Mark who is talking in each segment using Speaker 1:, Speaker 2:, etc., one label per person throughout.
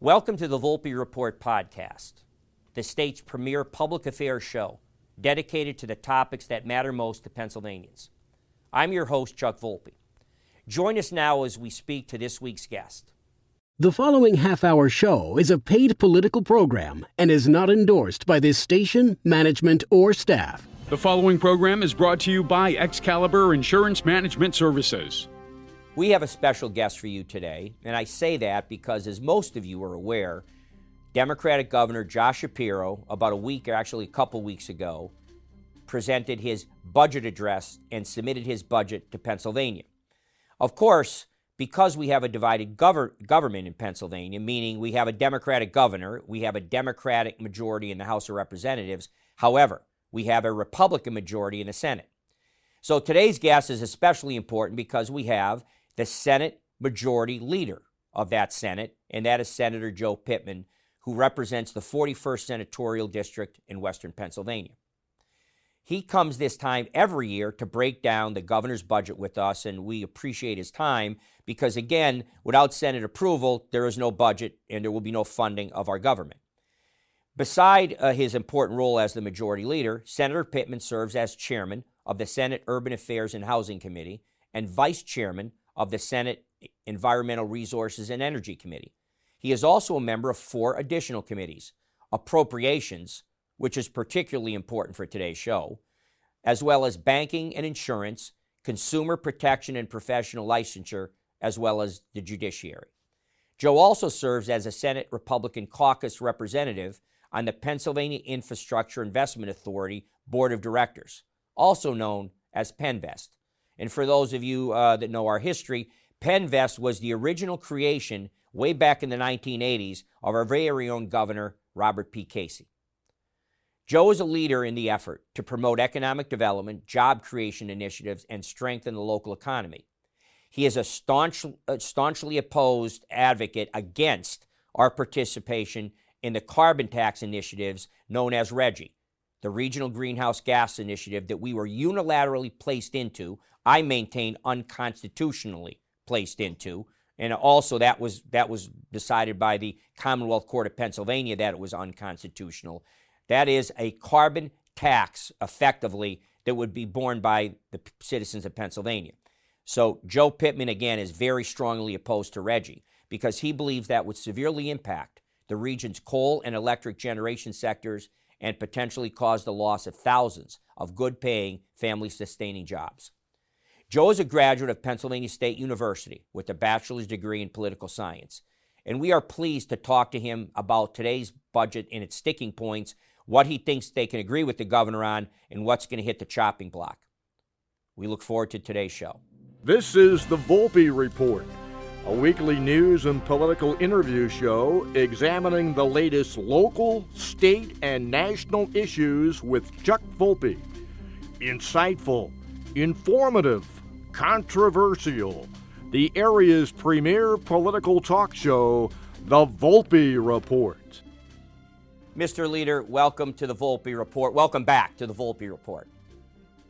Speaker 1: Welcome to the Volpe Report podcast, the state's premier public affairs show dedicated to the topics that matter most to Pennsylvanians. I'm your host, Chuck Volpe. Join us now as we speak to this week's guest.
Speaker 2: The following half-hour show is a paid political program and is not endorsed by this station, management, or staff.
Speaker 3: The following program is brought to you by Excalibur Insurance Management Services.
Speaker 1: We have a special guest for you today, and I say that because, as most of you are aware, Democratic Governor Josh Shapiro, about a couple weeks ago, presented his budget address and submitted his budget to Pennsylvania. Of course, because we have a divided government in Pennsylvania, meaning we have a Democratic governor, we have a Democratic majority in the House of Representatives. However, we have a Republican majority in the Senate. So today's guest is especially important because we have the Senate majority leader of that Senate, and that is Senator Joe Pittman, who represents the 41st Senatorial District in Western Pennsylvania. He comes this time every year to break down the governor's budget with us, and we appreciate his time because, again, without Senate approval, there is no budget and there will be no funding of our government. Beside his important role as the majority leader, Senator Pittman serves as chairman of the Senate Urban Affairs and Housing Committee and vice chairman of the Senate Environmental Resources and Energy Committee. He is also a member of 4 additional committees: Appropriations, which is particularly important for today's show, as well as Banking and Insurance, Consumer Protection and Professional Licensure, as well as the Judiciary. Joe also serves as a Senate Republican Caucus representative on the Pennsylvania Infrastructure Investment Authority Board of Directors, also known as PennVest. And for those of you that know our history, PennVest was the original creation way back in the 1980s of our very own Governor, Robert P. Casey. Joe is a leader in the effort to promote economic development, job creation initiatives, and strengthen the local economy. He is a staunchly opposed advocate against our participation in the carbon tax initiatives known as RGGI, the Regional Greenhouse Gas Initiative that we were unilaterally placed into, I maintain unconstitutionally placed into, and also that was decided by the Commonwealth Court of Pennsylvania that it was unconstitutional. That is a carbon tax, effectively, that would be borne by the citizens of Pennsylvania. So Joe Pittman, again, is very strongly opposed to RGGI because he believes that would severely impact the region's coal and electric generation sectors and potentially cause the loss of thousands of good-paying, family-sustaining jobs. Joe is a graduate of Pennsylvania State University with a bachelor's degree in political science, and we are pleased to talk to him about today's budget and its sticking points, what he thinks they can agree with the governor on, and what's going to hit the chopping block. We look forward to today's show.
Speaker 4: This is the Volpe Report, a weekly news and political interview show examining the latest local, state, and national issues with Chuck Volpe. Insightful, informative, controversial, the area's premier political talk show, the Volpe Report.
Speaker 1: Mr. Leader, welcome to the Volpe Report. Welcome back to the Volpe Report.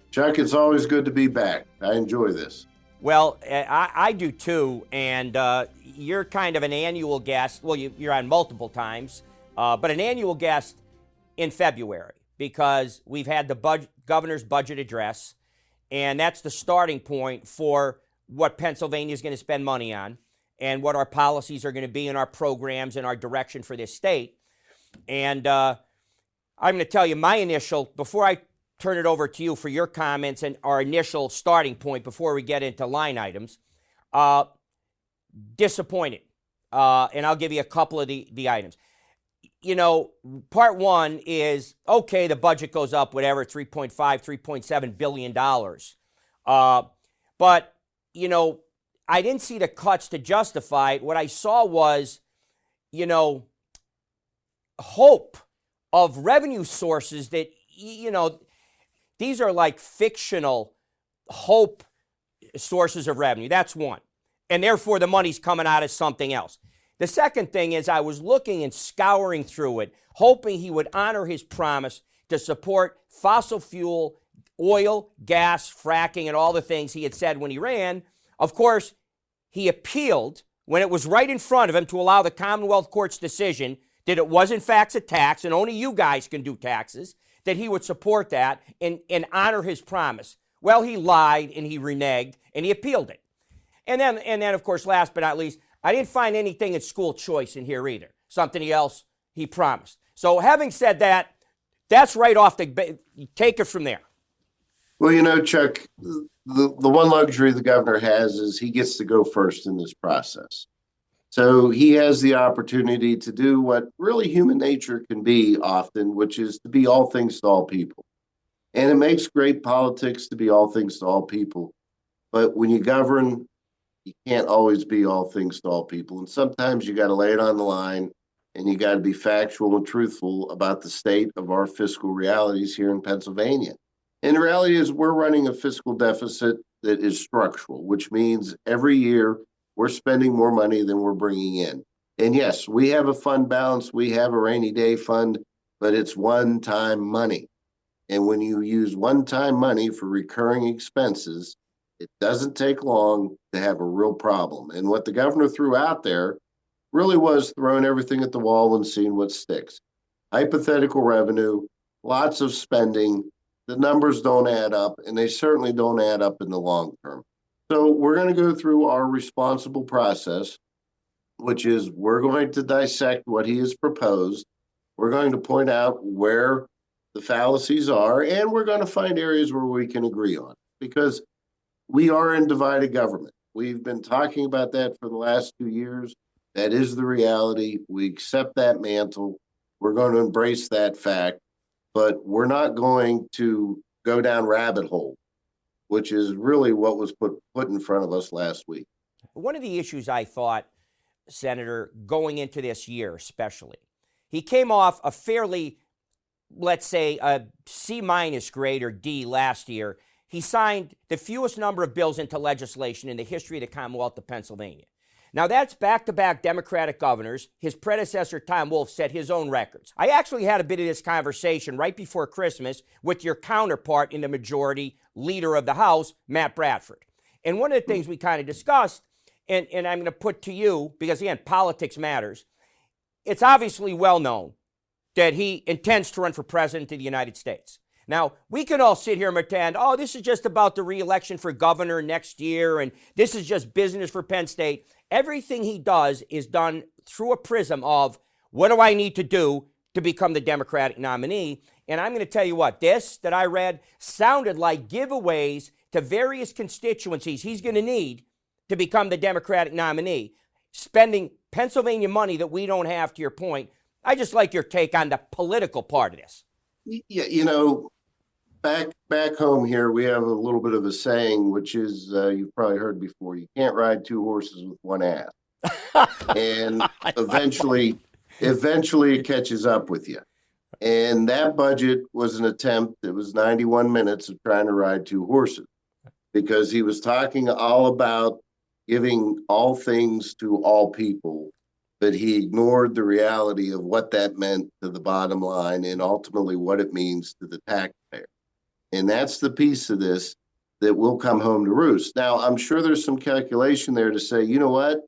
Speaker 5: Chuck, it's always good to be back. I enjoy this.
Speaker 1: Well, I do too, and you're kind of an annual guest. Well, you're on multiple times, but an annual guest in February because we've had the governor's budget address, and that's the starting point for what Pennsylvania is going to spend money on and what our policies are going to be and our programs and our direction for this state. And I'm going to tell you my initial, before I turn it over to you for your comments and our initial starting point before we get into line items, disappointed. And I'll give you a couple of the items. You know, part one is, okay, the budget goes up, whatever, $3.5, $3.7 billion. But, you know, I didn't see the cuts to justify it. What I saw was, you know, hope of revenue sources that, you know, these are like fictional hope sources of revenue. That's one. And therefore, the money's coming out of something else. The second thing is I was looking and scouring through it, hoping he would honor his promise to support fossil fuel, oil, gas, fracking, and all the things he had said when he ran. Of course, he appealed when it was right in front of him to allow the Commonwealth Court's decision that it was in fact a tax and only you guys can do taxes, that he would support that and honor his promise. Well, he lied and he reneged and he appealed it. And then, of course, last but not least, I didn't find anything in school choice in here either. Something else he promised. So having said that, that's right off the, take it from there.
Speaker 5: Well, you know, Chuck, the one luxury the governor has is he gets to go first in this process. So he has the opportunity to do what really human nature can be often, which is to be all things to all people. And it makes great politics to be all things to all people. But when you govern, you can't always be all things to all people. And sometimes you got to lay it on the line and you got to be factual and truthful about the state of our fiscal realities here in Pennsylvania. And the reality is we're running a fiscal deficit that is structural, which means every year we're spending more money than we're bringing in. And yes, we have a fund balance, we have a rainy day fund, but it's one-time money. And when you use one-time money for recurring expenses, it doesn't take long to have a real problem. And what the governor threw out there really was throwing everything at the wall and seeing what sticks. Hypothetical revenue, lots of spending. The numbers don't add up, and they certainly don't add up in the long term. So we're going to go through our responsible process, which is we're going to dissect what he has proposed. We're going to point out where the fallacies are, and we're going to find areas where we can agree on, because we are in divided government. We've been talking about that for the last 2 years. That is the reality. We accept that mantle. We're going to embrace that fact, but we're not going to go down rabbit hole, which is really what was put in front of us last week.
Speaker 1: One of the issues I thought, Senator, going into this year especially, he came off a fairly, let's say, a C- grade or D last year. He signed the fewest number of bills into legislation in the history of the Commonwealth of Pennsylvania. Now, that's back-to-back Democratic governors. His predecessor, Tom Wolf, set his own records. I actually had a bit of this conversation right before Christmas with your counterpart in the majority, leader of the House, Matt Bradford. And one of the things we kind of discussed, and I'm going to put to you, because, again, politics matters, it's obviously well known that he intends to run for president of the United States. Now, we can all sit here and pretend, oh, this is just about the re-election for governor next year, and this is just business for Penn State. Everything he does is done through a prism of, what do I need to do to become the Democratic nominee? And I'm going to tell you what, this that I read sounded like giveaways to various constituencies he's going to need to become the Democratic nominee, spending Pennsylvania money that we don't have, to your point. I just like your take on the political part of this.
Speaker 5: Yeah, you know, back home here, we have a little bit of a saying, which is you've probably heard before: you can't ride two horses with one ass. And eventually it catches up with you. And that budget was an attempt. It was 91 minutes of trying to ride two horses, because he was talking all about giving all things to all people, but he ignored the reality of what that meant to the bottom line and ultimately what it means to the taxpayer. And that's the piece of this that will come home to roost. Now, I'm sure there's some calculation there to say, you know what?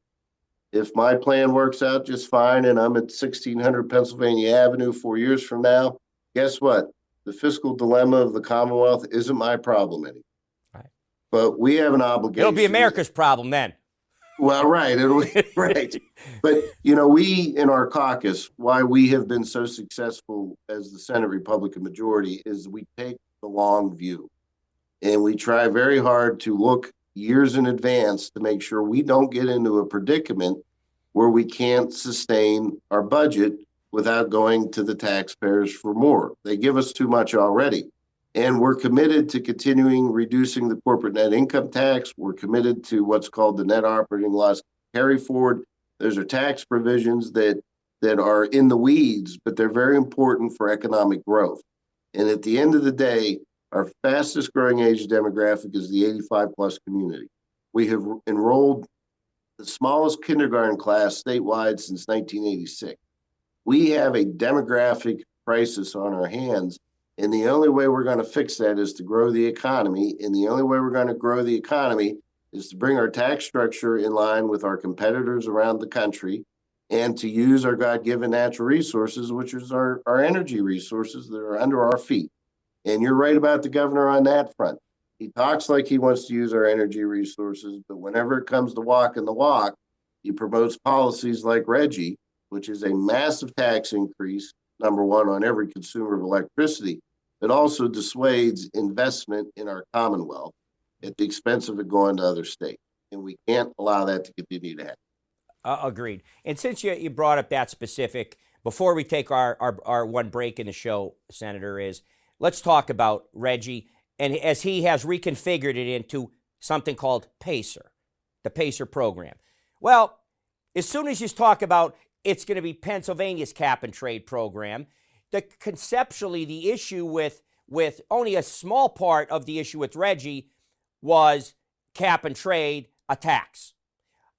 Speaker 5: If my plan works out just fine and I'm at 1600 Pennsylvania Avenue 4 years from now, guess what? The fiscal dilemma of the Commonwealth isn't my problem anymore.
Speaker 1: Right.
Speaker 5: But we have an obligation.
Speaker 1: It'll be America's problem then.
Speaker 5: Well, right. It'll be right. But, you know, we in our caucus, why we have been so successful as the Senate Republican majority is we take the long view. And we try very hard to look years in advance to make sure we don't get into a predicament where we can't sustain our budget without going to the taxpayers for more. They give us too much already. And we're committed to continuing reducing the corporate net income tax. We're committed to what's called the net operating loss carry forward. Those are tax provisions that are in the weeds, but they're very important for economic growth. And at the end of the day, our fastest growing age demographic is the 85 plus community. We have enrolled the smallest kindergarten class statewide since 1986. We have a demographic crisis on our hands, and the only way we're going to fix that is to grow the economy. And the only way we're going to grow the economy is to bring our tax structure in line with our competitors around the country and to use our God-given natural resources, which is our energy resources that are under our feet. And you're right about the governor on that front. He talks like he wants to use our energy resources, but whenever it comes to walking the walk, he promotes policies like RGGI, which is a massive tax increase, number one, on every consumer of electricity, but also dissuades investment in our Commonwealth at the expense of it going to other states. And we can't allow that to continue to happen.
Speaker 1: Agreed. And since you brought up that specific, before we take our one break in the show, Senator, let's talk about RGGI, and as he has reconfigured it into something called PACER, the PACER program. Well, as soon as you talk about it's going to be Pennsylvania's cap and trade program, conceptually the issue with only a small part of the issue with RGGI was cap and trade, a tax.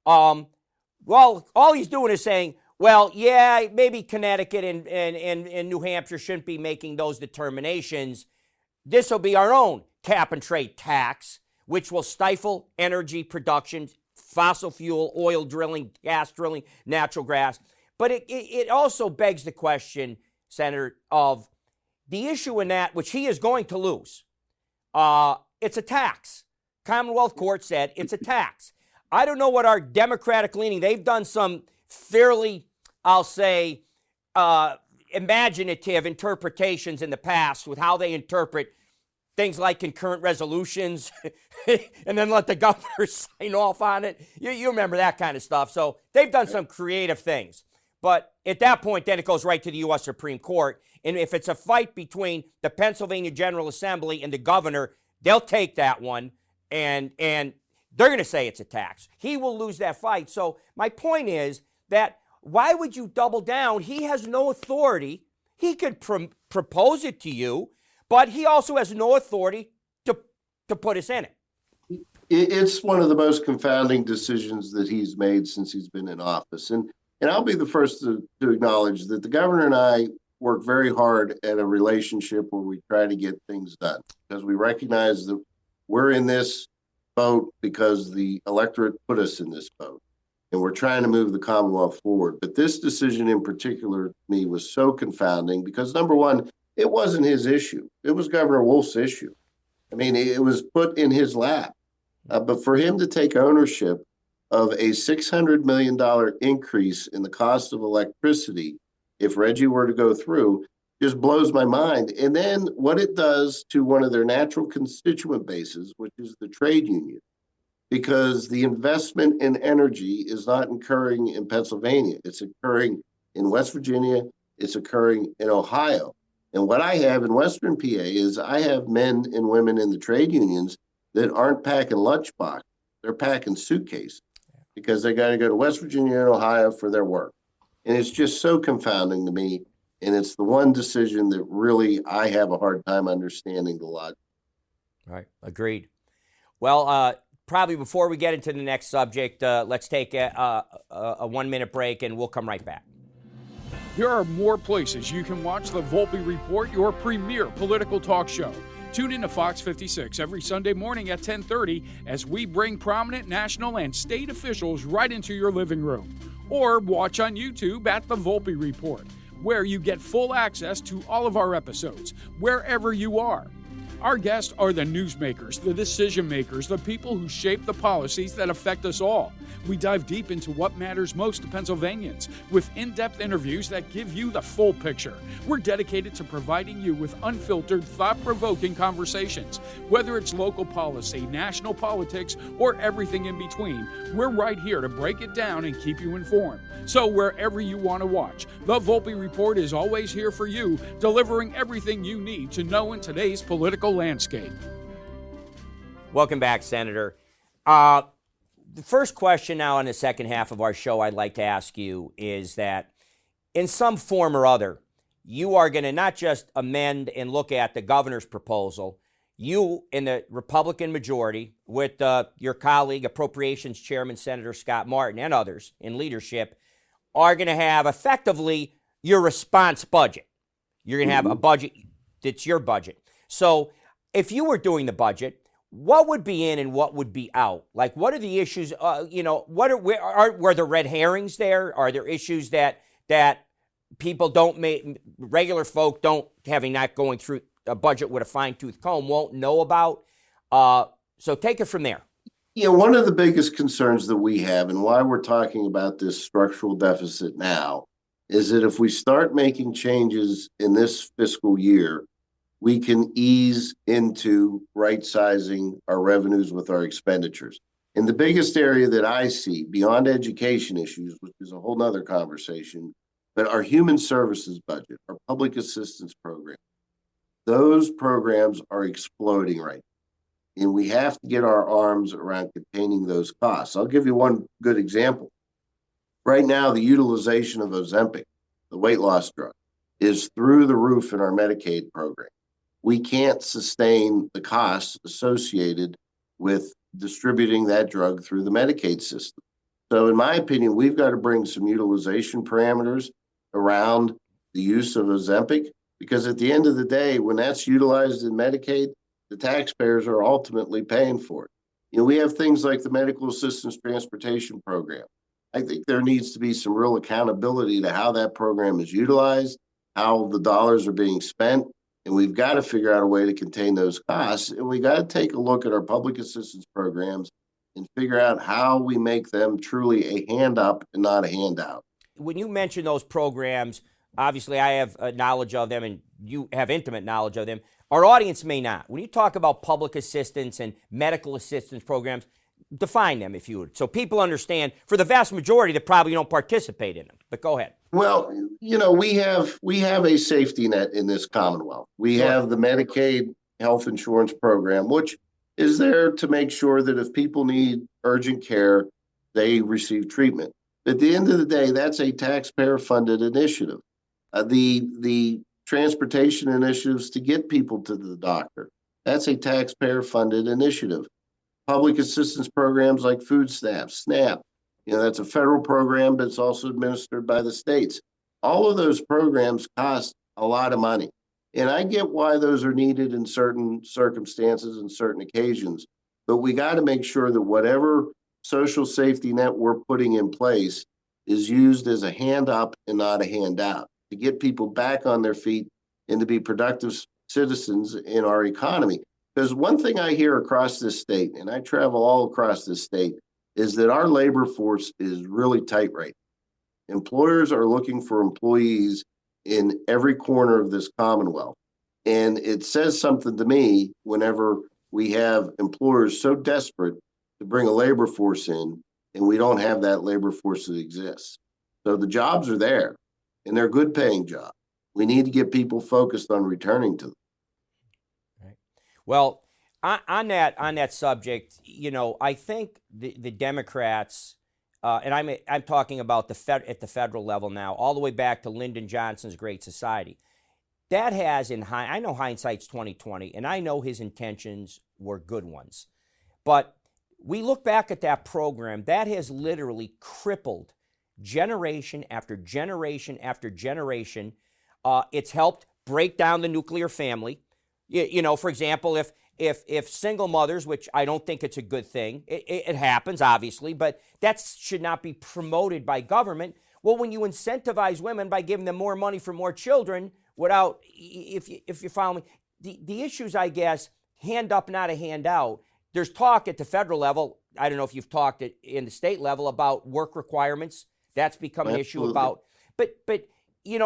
Speaker 1: Well, all he's doing is saying, well, yeah, maybe Connecticut and New Hampshire shouldn't be making those determinations. This will be our own cap and trade tax, which will stifle energy production, fossil fuel, oil drilling, gas drilling, natural gas. But it also begs the question, Senator, of the issue in that, which he is going to lose. It's a tax. Commonwealth Court said it's a tax. I don't know what our Democratic leaning, they've done some fairly, I'll say, imaginative interpretations in the past with how they interpret things like concurrent resolutions and then let the governor sign off on it. You remember that kind of stuff. So they've done some creative things. But at that point, then it goes right to the U.S. Supreme Court. And if it's a fight between the Pennsylvania General Assembly and the governor, they'll take that one and they're going to say it's a tax. He will lose that fight. So my point is that why would you double down? He has no authority. He could propose it to you, but he also has no authority to put us in it.
Speaker 5: It's one of the most confounding decisions that he's made since he's been in office. And I'll be the first to acknowledge that the governor and I work very hard at a relationship where we try to get things done because we recognize that we're in this boat because the electorate put us in this boat. And we're trying to move the Commonwealth forward. But this decision in particular to me was so confounding because, number one, it wasn't his issue. It was Governor Wolf's issue. I mean, it was put in his lap. But for him to take ownership of a $600 million increase in the cost of electricity, if RGGI were to go through, just blows my mind. And then what it does to one of their natural constituent bases, which is the trade union, because the investment in energy is not occurring in Pennsylvania. It's occurring in West Virginia. It's occurring in Ohio. And what I have in Western PA is I have men and women in the trade unions that aren't packing lunchbox. They're packing suitcases because they got to go to West Virginia and Ohio for their work. And it's just so confounding to me. And it's the one decision that really I have a hard time understanding the logic.
Speaker 1: All right. Agreed. Well, probably before we get into the next subject, let's take a 1 minute break and we'll come right back.
Speaker 3: There are more places you can watch the Volpe Report, your premier political talk show. Tune in to Fox 56 every Sunday morning at 10:30 as we bring prominent national and state officials right into your living room. Or watch on YouTube at the Volpe Report, where you get full access to all of our episodes, wherever you are. Our guests are the newsmakers, the decision makers, the people who shape the policies that affect us all. We dive deep into what matters most to Pennsylvanians with in-depth interviews that give you the full picture. We're dedicated to providing you with unfiltered, thought-provoking conversations. Whether it's local policy, national politics, or everything in between, we're right here to break it down and keep you informed. So wherever you want to watch, the Volpe Report is always here for you, delivering everything you need to know in today's political landscape.
Speaker 1: Welcome back, Senator. The first question now in the second half of our show I'd like to ask you is that in some form or other, you are going to not just amend and look at the governor's proposal. You in the Republican majority with your colleague, Appropriations Chairman Senator Scott Martin and others in leadership are going to have effectively your response budget. You're going to have a budget that's your budget. So if you were doing the budget, what would be in and what would be out? Like, what are the issues? Were there red herrings there? Are there issues that people don't make, regular folk don't, having not going through a budget with a fine-tooth comb, won't know about? So take it from there.
Speaker 5: One of the biggest concerns that we have and why we're talking about this structural deficit now is that if we start making changes in this fiscal year, we can ease into right-sizing our revenues with our expenditures. And the biggest area that I see beyond education issues, which is a whole nother conversation, but our human services budget, our public assistance program, those programs are exploding right now. And we have to get our arms around containing those costs. I'll give you one good example. Right now, the utilization of Ozempic, the weight loss drug, is through the roof in our Medicaid program. We can't sustain the costs associated with distributing that drug through the Medicaid system. So in my opinion, we've got to bring some utilization parameters around the use of Ozempic, because at the end of the day, when that's utilized in Medicaid, the taxpayers are ultimately paying for it. We have things like the Medical Assistance Transportation Program. I think there needs to be some real accountability to how that program is utilized, how the dollars are being spent, and we've got to figure out a way to contain those costs. And we got to take a look at our public assistance programs and figure out how we make them truly a hand up and not a handout.
Speaker 1: When you mention those programs, obviously I have knowledge of them and you have intimate knowledge of them. Our audience may not. When you talk about public assistance and medical assistance programs, define them if you would, so people understand, for the vast majority that probably don't participate in them. But go ahead.
Speaker 5: Well, we have a safety net in this Commonwealth. We have the Medicaid health insurance program, which is there to make sure that if people need urgent care, they receive treatment. At the end of the day, that's a taxpayer-funded initiative. The transportation initiatives to get people to the doctor, that's a taxpayer-funded initiative. Public assistance programs like food stamps, SNAP, that's a federal program, but it's also administered by the states. All of those programs cost a lot of money. And I get why those are needed in certain circumstances and certain occasions, but we got to make sure that whatever social safety net we're putting in place is used as a hand up and not a handout, to get people back on their feet and to be productive citizens in our economy. Because one thing I hear across this state, and I travel all across this state, is that our labor force is really tight right now. Employers are looking for employees in every corner of this Commonwealth. And it says something to me whenever we have employers so desperate to bring a labor force in, and we don't have that labor force that exists. So the jobs are there, and they're good paying jobs. We need to get people focused on returning to them.
Speaker 1: Right. Well, on that subject, I think the Democrats, and I'm talking about at the federal level now, all the way back to Lyndon Johnson's Great Society. That has, I know hindsight's 20/20, and I know his intentions were good ones, but we look back at that program that has literally crippled generation after generation after generation. It's helped break down the nuclear family. For example, if single mothers, which I don't think it's a good thing, it happens obviously, but that should not be promoted by government. Well, when you incentivize women by giving them more money for more children, without, if you follow me, the issues, I guess, hand up, not a handout. There's talk at the federal level. I don't know if you've talked in the state level about work requirements. That's become an issue about, but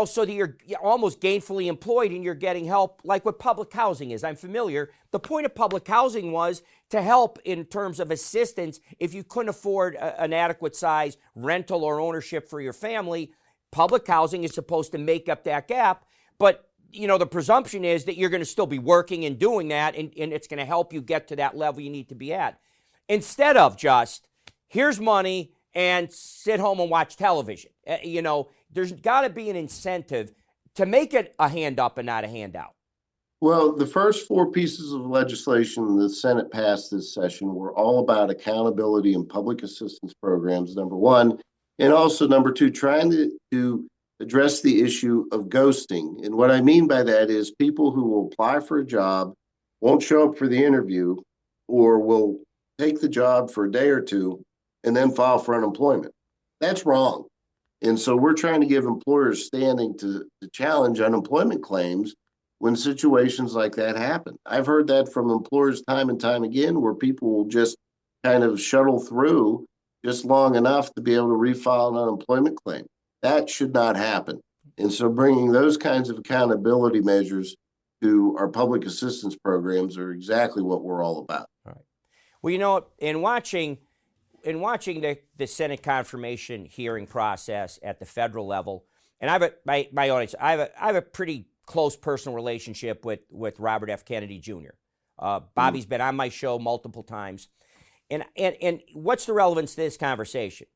Speaker 1: so that you're almost gainfully employed and you're getting help, like what public housing is. I'm familiar. The point of public housing was to help in terms of assistance if you couldn't afford an adequate size rental or ownership for your family. Public housing is supposed to make up that gap, but the presumption is that you're going to still be working and doing that, and it's going to help you get to that level you need to be at. Instead of just, here's money and sit home and watch television. There's got to be an incentive to make it a hand up and not a handout.
Speaker 5: Well, the first four pieces of legislation the Senate passed this session were all about accountability and public assistance programs, number one, and also number two, trying to address the issue of ghosting. And what I mean by that is people who will apply for a job, won't show up for the interview, or will take the job for a day or two and then file for unemployment. That's wrong. And so we're trying to give employers standing to challenge unemployment claims when situations like that happen. I've heard that from employers time and time again, where people will just kind of shuttle through just long enough to be able to refile an unemployment claim. That should not happen. And so bringing those kinds of accountability measures to our public assistance programs are exactly what we're all about.
Speaker 1: All right. Well, you know, in watching the Senate confirmation hearing process at the federal level, and my audience, I have a pretty close personal relationship with Robert F. Kennedy Jr. Bobby's been on my show multiple times. And what's the relevance to this conversation?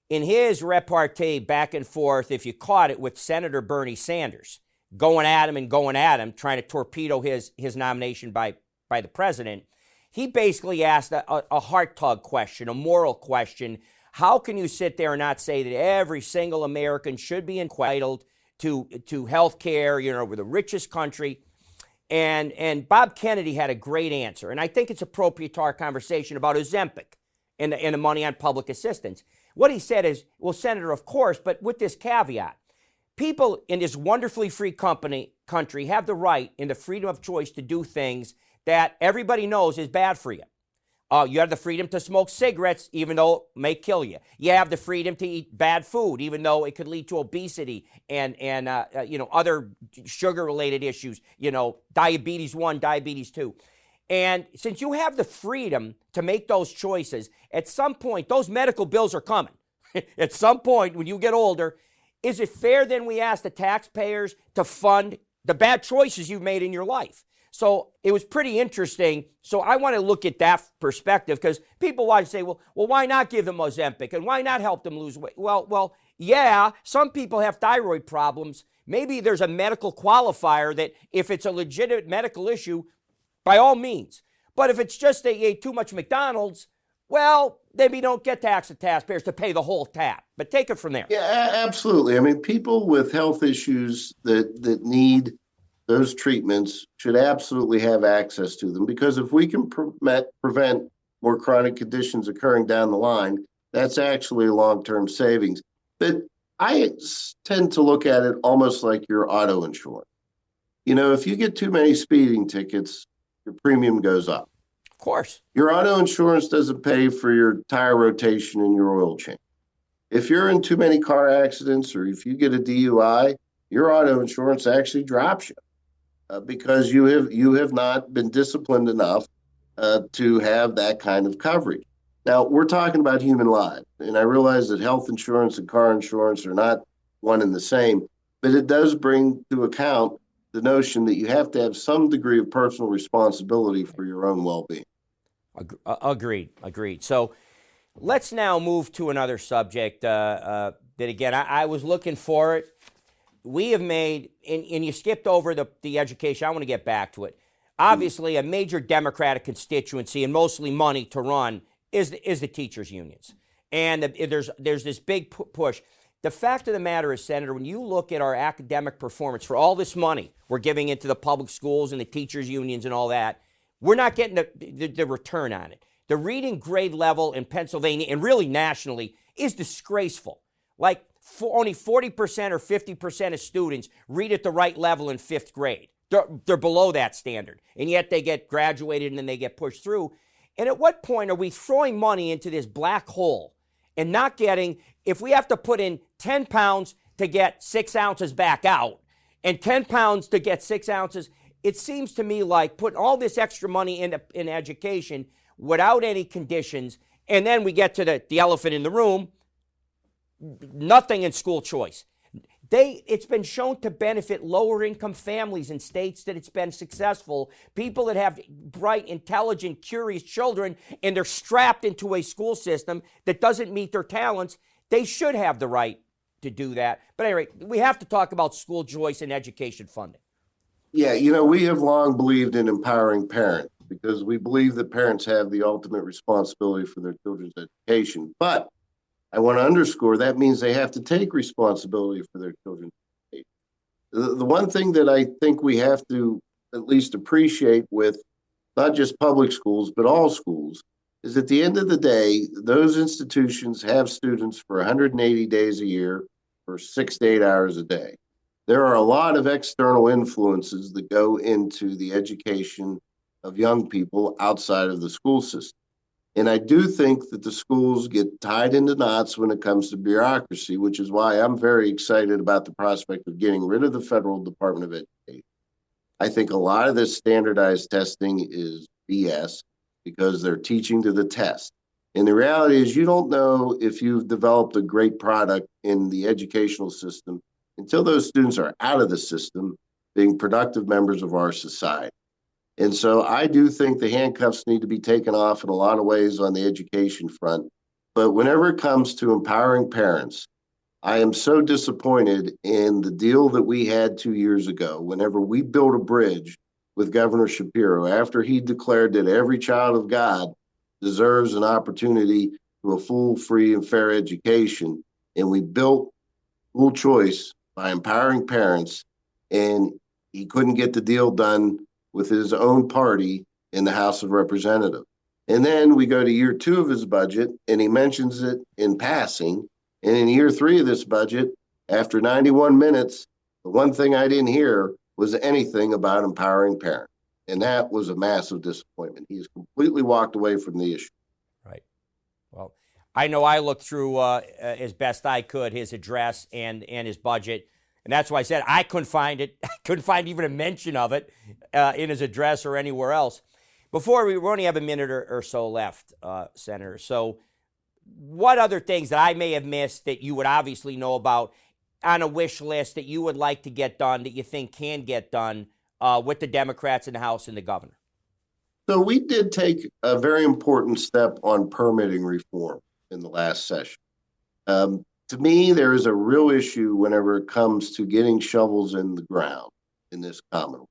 Speaker 1: In his repartee back and forth, if you caught it, with Senator Bernie Sanders, going at him, trying to torpedo his nomination by the president, he basically asked a heart-tug question, a moral question. How can you sit there and not say that every single American should be entitled to health care? You know, we're the richest country. And Bob Kennedy had a great answer, and I think it's appropriate to our conversation about Ozempic and the money on public assistance. What he said is, well, Senator, of course, but with this caveat, people in this wonderfully free country have the right and the freedom of choice to do things that everybody knows is bad for you. You have the freedom to smoke cigarettes, even though it may kill you. You have the freedom to eat bad food, even though it could lead to obesity and other sugar-related issues, diabetes 1, diabetes 2. And since you have the freedom to make those choices, at some point, those medical bills are coming. At some point, when you get older, is it fair then we ask the taxpayers to fund the bad choices you've made in your life? So it was pretty interesting. So I want to look at that perspective, because people want to say, well, why not give them Ozempic and why not help them lose weight? Well, yeah, some people have thyroid problems. Maybe there's a medical qualifier that if it's a legitimate medical issue, by all means. But if it's just they ate too much McDonald's, well, maybe don't get taxpayers to pay the whole tab. But take it from there.
Speaker 5: Yeah, absolutely. I mean, people with health issues that need those treatments should absolutely have access to them, because if we can prevent more chronic conditions occurring down the line, that's actually long-term savings. But I tend to look at it almost like your auto insurance. If you get too many speeding tickets, your premium goes up.
Speaker 1: Of course.
Speaker 5: Your auto insurance doesn't pay for your tire rotation and your oil change. If you're in too many car accidents, or if you get a DUI, your auto insurance actually drops you. Because you have not been disciplined enough to have that kind of coverage. Now, we're talking about human lives, and I realize that health insurance and car insurance are not one and the same, but it does bring to account the notion that you have to have some degree of personal responsibility for your own well-being.
Speaker 1: Agreed. So let's now move to another subject that, again, I was looking for it. We have made, and you skipped over the education. I want to get back to it. Obviously, a major Democratic constituency and mostly money to run is the teachers' unions. And there's this big push. The fact of the matter is, Senator, when you look at our academic performance for all this money we're giving into the public schools and the teachers' unions and all that, we're not getting the return on it. The reading grade level in Pennsylvania, and really nationally, is disgraceful. Like, only 40% or 50% of students read at the right level in fifth grade. They're below that standard, and yet they get graduated and then they get pushed through. And at what point are we throwing money into this black hole and not getting, if we have to put in 10 pounds to get 6 ounces back out and 10 pounds to get 6 ounces, it seems to me like putting all this extra money in education without any conditions, and then we get to the elephant in the room, nothing in school choice. It's been shown to benefit lower income families in states that it's been successful. People that have bright, intelligent, curious children, and they're strapped into a school system that doesn't meet their talents. They should have the right to do that. But anyway, we have to talk about school choice and education funding.
Speaker 5: Yeah, we have long believed in empowering parents, because we believe that parents have the ultimate responsibility for their children's education. But I want to underscore that means they have to take responsibility for their children's education. The one thing that I think we have to at least appreciate with not just public schools, but all schools, is at the end of the day, those institutions have students for 180 days a year for 6 to 8 hours a day. There are a lot of external influences that go into the education of young people outside of the school system. And I do think that the schools get tied into knots when it comes to bureaucracy, which is why I'm very excited about the prospect of getting rid of the federal Department of Education. I think a lot of this standardized testing is BS because they're teaching to the test. And the reality is you don't know if you've developed a great product in the educational system until those students are out of the system being productive members of our society. And so I do think the handcuffs need to be taken off in a lot of ways on the education front. But whenever it comes to empowering parents, I am so disappointed in the deal that we had 2 years ago, whenever we built a bridge with Governor Shapiro, after he declared that every child of God deserves an opportunity to a full, free, and fair education. And we built school choice by empowering parents, and he couldn't get the deal done with his own party in the House of Representatives. And then we go to year 2 of his budget, and he mentions it in passing. And in year 3 of this budget, after 91 minutes, the one thing I didn't hear was anything about empowering parents. And that was a massive disappointment. He has completely walked away from the issue.
Speaker 1: Right. Well, I know I looked through as best I could his address and his budget. And that's why I said I couldn't find it. I couldn't find even a mention of it in his address or anywhere else. Before we only have a minute or so left, Senator. So what other things that I may have missed that you would obviously know about on a wish list that you would like to get done that you think can get done with the Democrats in the House and the governor?
Speaker 5: So we did take a very important step on permitting reform in the last session. To me, there is a real issue whenever it comes to getting shovels in the ground in this Commonwealth.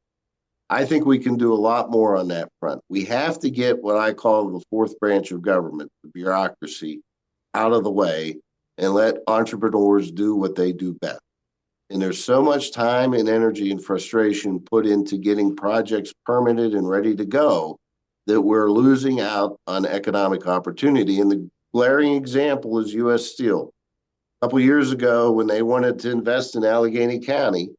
Speaker 5: I think we can do a lot more on that front. We have to get what I call the fourth branch of government, the bureaucracy, out of the way and let entrepreneurs do what they do best. And there's so much time and energy and frustration put into getting projects permitted and ready to go that we're losing out on economic opportunity. And the glaring example is U.S. Steel. A couple of years ago, when they wanted to invest in Allegheny County,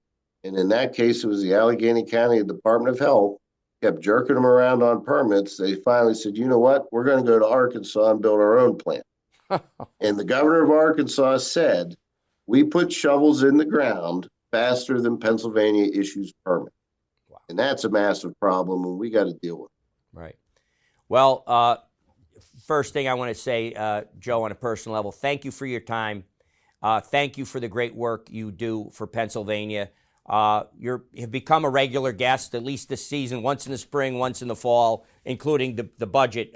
Speaker 5: and in that case, it was the Allegheny County Department of Health, kept jerking them around on permits. They finally said, you know what, we're going to go to Arkansas and build our own plant. And the governor of Arkansas said, we put shovels in the ground faster than Pennsylvania issues permits. Wow. And that's a massive problem, and we got to deal with it.
Speaker 1: Right. Well, first thing I want to say, Joe, on a personal level, thank you for your time. Thank you for the great work you do for Pennsylvania. You've become a regular guest, at least this season, once in the spring, once in the fall, including the budget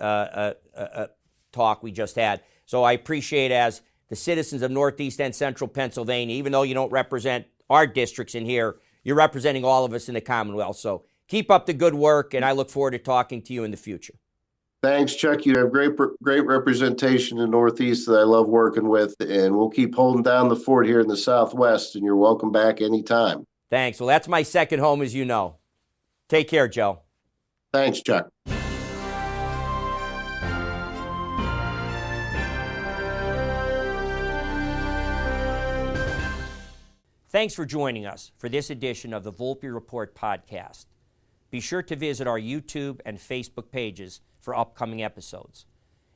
Speaker 1: talk we just had. So I appreciate, as the citizens of Northeast and Central Pennsylvania, even though you don't represent our districts in here, you're representing all of us in the Commonwealth. So keep up the good work, and I look forward to talking to you in the future.
Speaker 5: Thanks, Chuck. You have great representation in Northeast that I love working with, and we'll keep holding down the fort here in the Southwest, and you're welcome back anytime.
Speaker 1: Thanks. Well, that's my second home, as you know. Take care, Joe.
Speaker 5: Thanks, Chuck.
Speaker 1: Thanks for joining us for this edition of the Volpe Report podcast. Be sure to visit our YouTube and Facebook pages for upcoming episodes.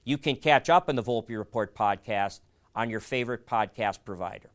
Speaker 1: You can catch up on the Volpe Report podcast on your favorite podcast provider.